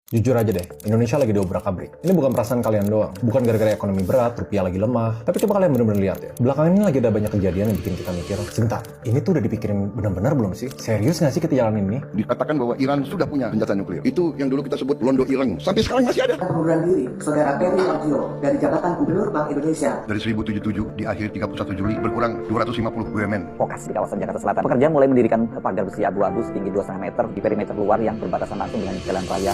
Jujur aja deh, Indonesia lagi diobrak-abrik. Ini bukan perasaan kalian doang. Bukan gara-gara ekonomi berat, rupiah lagi lemah. Tapi coba kalian bener-bener lihat ya. Belakangan ini lagi ada banyak kejadian yang bikin kita mikir, sebentar, ini tuh udah dipikirin bener-bener belum sih? Serius nggak sih kita jalanin ini? Dikatakan bahwa Iran sudah punya senjata nuklir. Itu yang dulu kita sebut Londo Ireng. Sampai sekarang masih ada. Pengunduran diri Saudara Peri Warjio dari jabatan Gubernur Bank Indonesia. Dari 1077 di akhir 31 Juli berkurang 250 BUMN. Vokasi di kawasan Jakarta Selatan. Pekerja mulai mendirikan pagar besi abu-abu setinggi 2,5 meter di perimeter luar yang berbatasan langsung dengan jalan raya.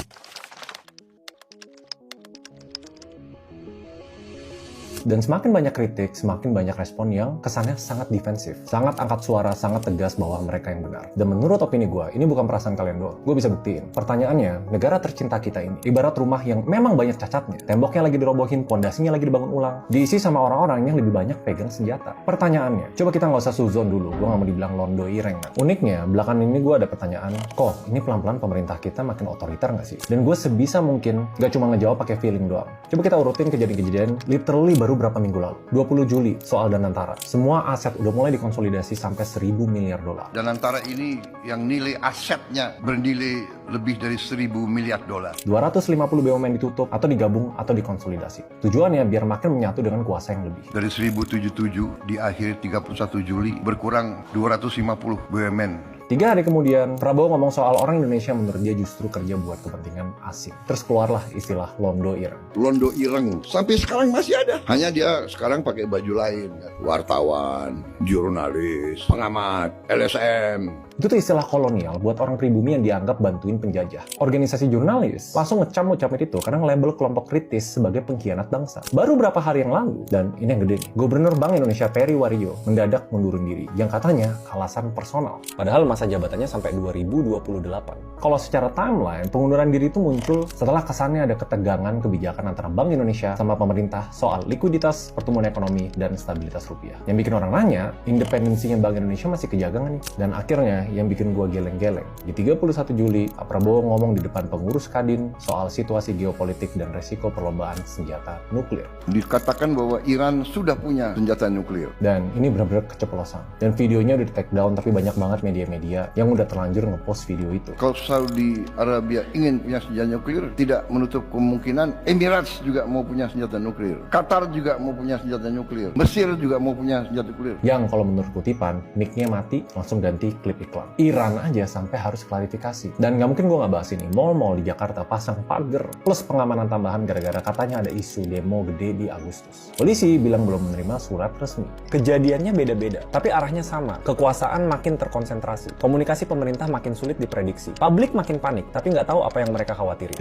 Dan semakin banyak kritik, semakin banyak respon yang kesannya sangat defensif. Sangat angkat suara, sangat tegas bahwa mereka yang benar. Dan menurut opini gue, ini bukan perasaan kalian doang. Gue bisa buktiin. Pertanyaannya, negara tercinta kita ini, ibarat rumah yang memang banyak cacatnya. Temboknya lagi dirobohin, pondasinya lagi dibangun ulang. Diisi sama orang-orang yang lebih banyak pegang senjata. Pertanyaannya, coba kita nggak usah suzon dulu. Gue nggak mau dibilang Londo Ireng. Kan? Uniknya, belakangan ini gue ada pertanyaan, kok ini pelan-pelan pemerintah kita makin otoriter nggak sih? Dan gue sebisa mungkin nggak cuma ngejawab pakai feeling doang. Coba kita urutin kejadian-kejadian literally baru berapa minggu lalu. 20 Juli, soal Danantara. Semua aset udah mulai dikonsolidasi sampai 1.000 miliar dolar. Danantara ini yang nilai asetnya bernilai lebih dari 1.000 miliar dolar. 250 BUMN ditutup atau digabung atau dikonsolidasi. Tujuannya biar makin menyatu dengan kuasa yang lebih. Dari 1077 di akhir 31 Juli berkurang 250 BUMN. 3 hari kemudian, Prabowo ngomong soal orang Indonesia menurut dia justru kerja buat kepentingan asing. Terus keluarlah istilah Londo Ireng. Londo Ireng sampai sekarang masih ada. Hanya dia sekarang pakai baju lain. Wartawan, jurnalis, pengamat, LSM. Itu tuh istilah kolonial buat orang pribumi yang dianggap bantuin penjajah. Organisasi jurnalis langsung ngecam itu karena nge-label kelompok kritis sebagai pengkhianat bangsa. Baru berapa hari yang lalu, dan ini yang gede nih, Gubernur Bank Indonesia Peri Warjio mendadak mundurin diri, yang katanya alasan personal. Padahal masa jabatannya sampai 2028. Kalau secara timeline, pengunduran diri itu muncul setelah kesannya ada ketegangan kebijakan antara Bank Indonesia sama pemerintah soal likuiditas, pertumbuhan ekonomi, dan stabilitas rupiah. Yang bikin orang nanya, independensinya Bank Indonesia masih kejaga nggak nih? Dan akhirnya, yang bikin gua geleng-geleng. Di 31 Juli, Pak Prabowo ngomong di depan pengurus Kadin soal situasi geopolitik dan resiko perlombaan senjata nuklir. Dikatakan bahwa Iran sudah punya senjata nuklir. Dan ini benar-benar keceplosan. Dan videonya udah di-take down, tapi banyak banget media-media yang udah terlanjur ngepost video itu. Kalau Saudi Arabia ingin punya senjata nuklir, tidak menutup kemungkinan Emirates juga mau punya senjata nuklir. Qatar juga mau punya senjata nuklir. Mesir juga mau punya senjata nuklir. Yang kalau menurut kutipan, mic-nya mati, langsung ganti klip iklan. Iran aja sampai harus klarifikasi. Dan nggak mungkin gue nggak bahas ini. Mall-mall di Jakarta pasang pagar plus pengamanan tambahan gara-gara katanya ada isu demo gede di Agustus. Polisi bilang belum menerima surat resmi. Kejadiannya beda-beda, tapi arahnya sama. Kekuasaan makin terkonsentrasi. Komunikasi pemerintah makin sulit diprediksi. Publik makin panik, tapi nggak tahu apa yang mereka khawatiri.